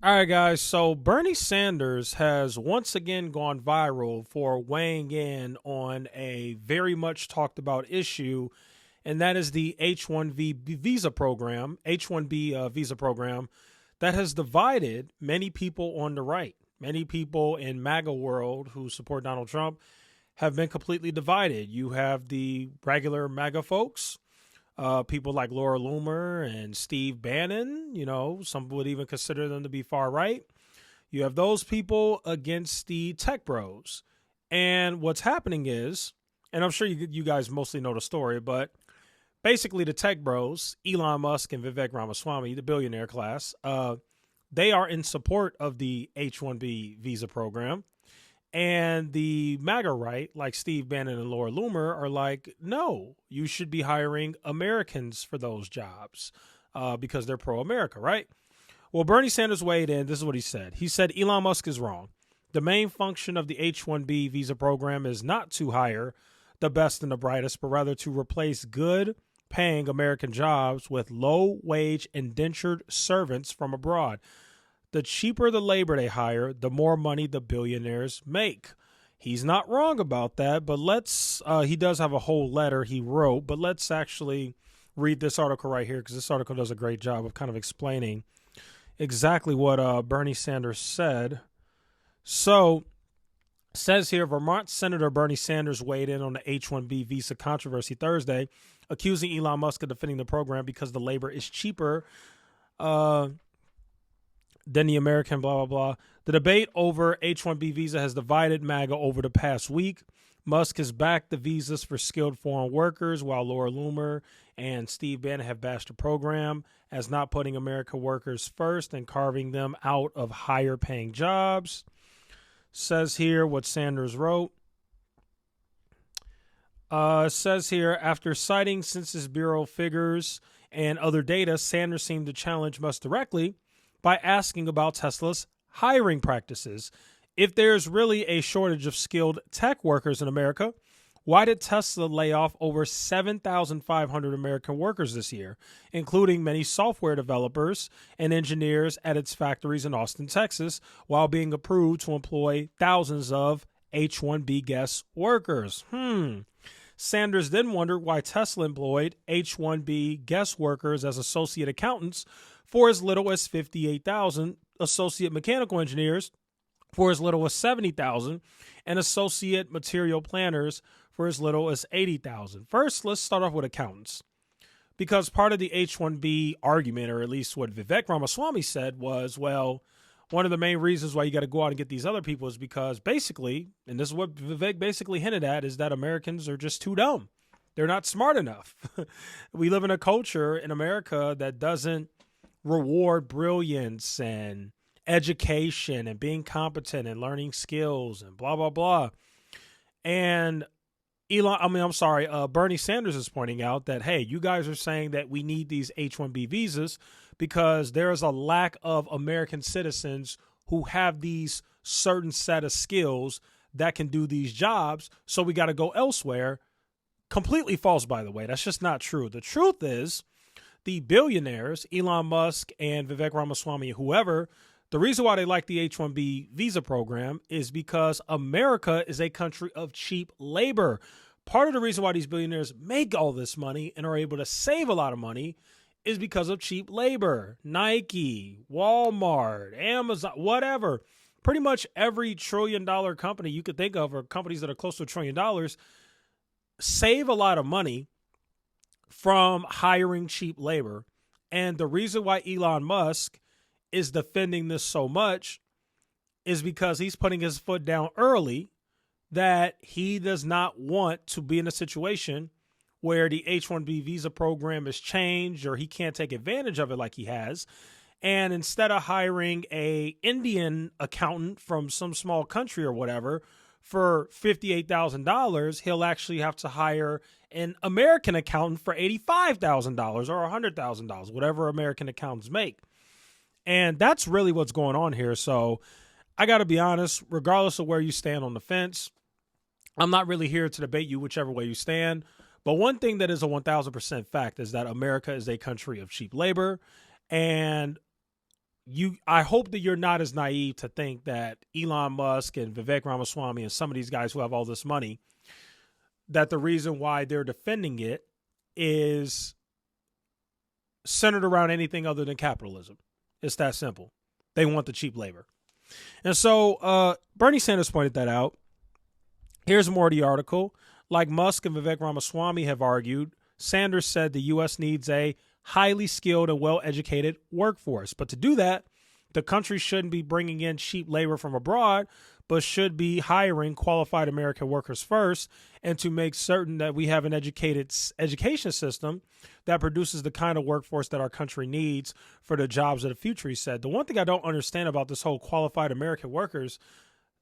All right, guys. So Bernie Sanders has once again gone viral for weighing in on a very much talked about issue, and that is the H-1B visa program, H-1B visa program that has divided many people on the right. Many people in MAGA world who support Donald Trump have been completely divided. You have the regular MAGA folks, people like Laura Loomer and Steve Bannon. Some would even consider them to be far right. You have those people against the tech bros. And what's happening is, and I'm sure you guys mostly know the story, but basically the tech bros, Elon Musk and Vivek Ramaswamy, the billionaire class, they are in support of the H-1B visa program. And the MAGA right, like Steve Bannon and Laura Loomer, are like, no, you should be hiring Americans for those jobs because they're pro-America, right? Well, Bernie Sanders weighed in. This is what he said. He said Elon Musk is wrong. The main function of the H-1B visa program is not to hire the best and the brightest, but rather to replace good-paying American jobs with low-wage indentured servants from abroad. The cheaper the labor they hire, the more money the billionaires make. He's not wrong about that, but he does have a whole letter he wrote, but let's actually read this article right here because this article does a great job of kind of explaining exactly what Bernie Sanders said. So, it says here, Vermont Senator Bernie Sanders weighed in on the H-1B visa controversy Thursday, accusing Elon Musk of defending the program because the labor is cheaper than the American, blah, blah, blah. The debate over H-1B visa has divided MAGA over the past week. Musk has backed the visas for skilled foreign workers, while Laura Loomer and Steve Bannon have bashed the program as not putting American workers first and carving them out of higher paying jobs. Says here what Sanders wrote. Says here, after citing Census Bureau figures and other data, Sanders seemed to challenge Musk directly by asking about Tesla's hiring practices. If there's really a shortage of skilled tech workers in America, why did Tesla lay off over 7,500 American workers this year, including many software developers and engineers at its factories in Austin, Texas, while being approved to employ thousands of H-1B guest workers? Sanders then wondered why Tesla employed H-1B guest workers as associate accountants for as little as 58,000, associate mechanical engineers for as little as 70,000, and associate material planners for as little as 80,000. First, let's start off with accountants. Because part of the H-1B argument, or at least what Vivek Ramaswamy said, was, well, one of the main reasons why you got to go out and get these other people is because basically, and this is what Vivek basically hinted at, is that Americans are just too dumb. They're not smart enough. We live in a culture in America that doesn't reward brilliance and education and being competent and learning skills and blah, blah, blah. And Bernie Sanders is pointing out that, hey, you guys are saying that we need these H-1B visas because there is a lack of American citizens who have these certain set of skills that can do these jobs. So we got to go elsewhere. Completely false, by the way. That's just not true. The truth is, the billionaires, Elon Musk and Vivek Ramaswamy, whoever, the reason why they like the H-1B visa program is because America is a country of cheap labor. Part of the reason why these billionaires make all this money and are able to save a lot of money is because of cheap labor. Nike, Walmart, Amazon, whatever. Pretty much every trillion-dollar company you could think of, or companies that are close to $1 trillion, save a lot of money from hiring cheap labor. And the reason why Elon Musk is defending this so much is because he's putting his foot down early that he does not want to be in a situation where the H-1B visa program is changed or he can't take advantage of it like he has. And instead of hiring a Indian accountant from some small country or whatever for $58,000, he'll actually have to hire an American accountant for $85,000 or $100,000, whatever American accountants make. And that's really what's going on here. So I got to be honest, regardless of where you stand on the fence, I'm not really here to debate you whichever way you stand. But one thing that is a 1,000% fact is that America is a country of cheap labor. And I hope that you're not as naive to think that Elon Musk and Vivek Ramaswamy and some of these guys who have all this money, that the reason why they're defending it is centered around anything other than capitalism. It's that simple. They want the cheap labor. And so Bernie Sanders pointed that out. Here's more of the article. Like Musk and Vivek Ramaswamy have argued, Sanders said the U.S. needs a highly skilled and well-educated workforce. But to do that, the country shouldn't be bringing in cheap labor from abroad, but should be hiring qualified American workers first, and to make certain that we have an education system that produces the kind of workforce that our country needs for the jobs of the future, he said. The one thing I don't understand about this whole qualified American workers,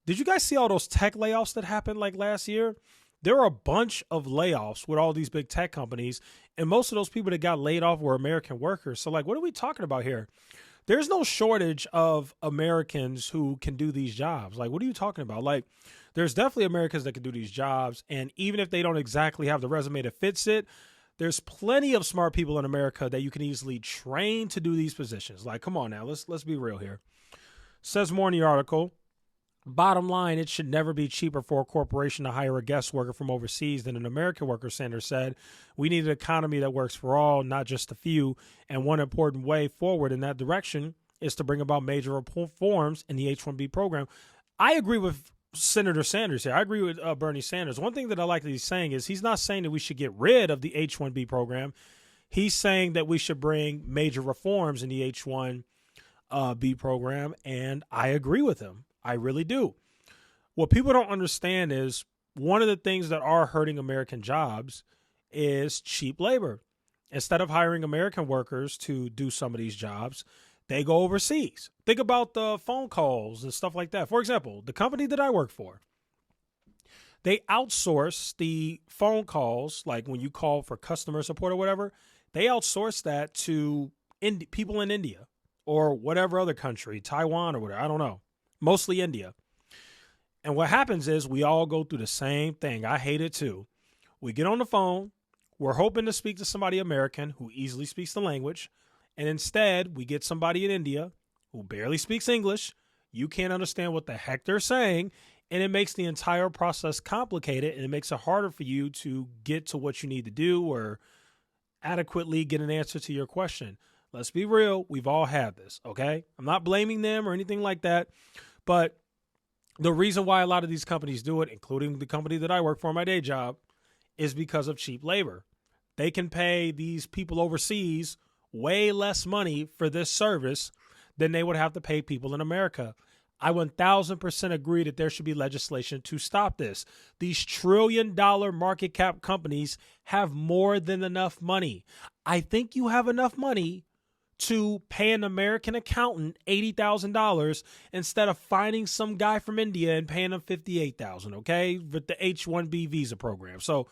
did you guys see all those tech layoffs that happened like last year? There were a bunch of layoffs with all these big tech companies, and most of those people that got laid off were American workers. So, like, what are we talking about here? There's no shortage of Americans who can do these jobs. Like, what are you talking about? Like, there's definitely Americans that can do these jobs, and even if they don't exactly have the resume that fits it, there's plenty of smart people in America that you can easily train to do these positions. Like, come on now, let's be real here. Says more in the article. Bottom line, it should never be cheaper for a corporation to hire a guest worker from overseas than an American worker, Sanders said. We need an economy that works for all, not just a few. And one important way forward in that direction is to bring about major reforms in the H-1B program. I agree with Senator Sanders here. I agree with Bernie Sanders. One thing that I like that he's saying is he's not saying that we should get rid of the H-1B program. He's saying that we should bring major reforms in the H-1B program, and I agree with him. I really do. What people don't understand is one of the things that are hurting American jobs is cheap labor. Instead of hiring American workers to do some of these jobs, they go overseas. Think about the phone calls and stuff like that. For example, the company that I work for, they outsource the phone calls, like when you call for customer support or whatever, they outsource that to people in India or whatever other country, Taiwan or whatever, I don't know. Mostly India. And what happens is we all go through the same thing. I hate it too. We get on the phone. We're hoping to speak to somebody American who easily speaks the language. And instead, we get somebody in India who barely speaks English. You can't understand what the heck they're saying. And it makes the entire process complicated. And it makes it harder for you to get to what you need to do or adequately get an answer to your question. Let's be real. We've all had this, okay? I'm not blaming them or anything like that. But the reason why a lot of these companies do it, including the company that I work for, my day job, is because of cheap labor. They can pay these people overseas way less money for this service than they would have to pay people in America. I 1000% agree that there should be legislation to stop this. These trillion-dollar market cap companies have more than enough money. I think you have enough money to pay an American accountant $80,000 instead of finding some guy from India and paying him $58,000, okay, with the H-1B visa program. So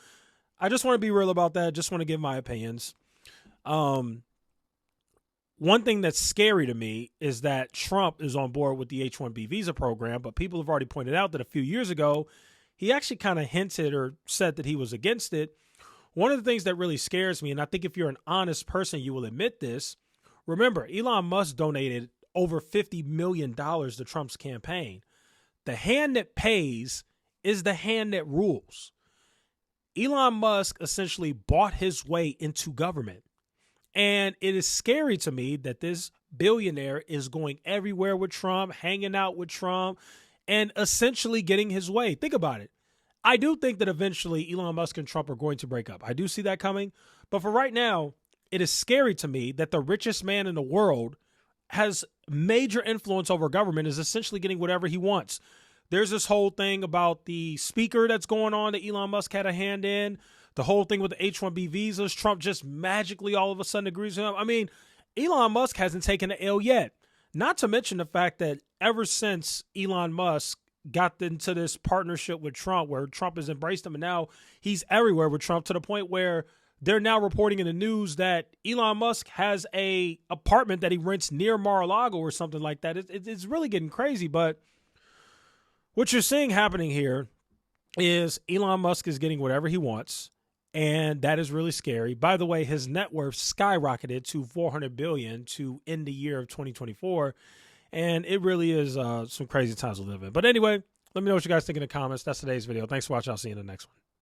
I just want to be real about that. Just want to give my opinions. One thing that's scary to me is that Trump is on board with the H-1B visa program, but people have already pointed out that a few years ago, he actually kind of hinted or said that he was against it. One of the things that really scares me, and I think if you're an honest person, you will admit this. Remember, Elon Musk donated over $50 million to Trump's campaign. The hand that pays is the hand that rules. Elon Musk essentially bought his way into government. And it is scary to me that this billionaire is going everywhere with Trump, hanging out with Trump, and essentially getting his way. Think about it. I do think that eventually Elon Musk and Trump are going to break up. I do see that coming. But for right now, it is scary to me that the richest man in the world has major influence over government, is essentially getting whatever he wants. There's this whole thing about the speaker that's going on that Elon Musk had a hand in. The whole thing with the H-1B visas, Trump just magically all of a sudden agrees with him. I mean, Elon Musk hasn't taken an L yet. Not to mention the fact that ever since Elon Musk got into this partnership with Trump, where Trump has embraced him, and now he's everywhere with Trump to the point where they're now reporting in the news that Elon Musk has a apartment that he rents near Mar-a-Lago or something like that. It's really getting crazy. But what you're seeing happening here is Elon Musk is getting whatever he wants. And that is really scary. By the way, his net worth skyrocketed to 400 billion to end the year of 2024. And it really is some crazy times to live in. But anyway, let me know what you guys think in the comments. That's today's video. Thanks for watching. I'll see you in the next one.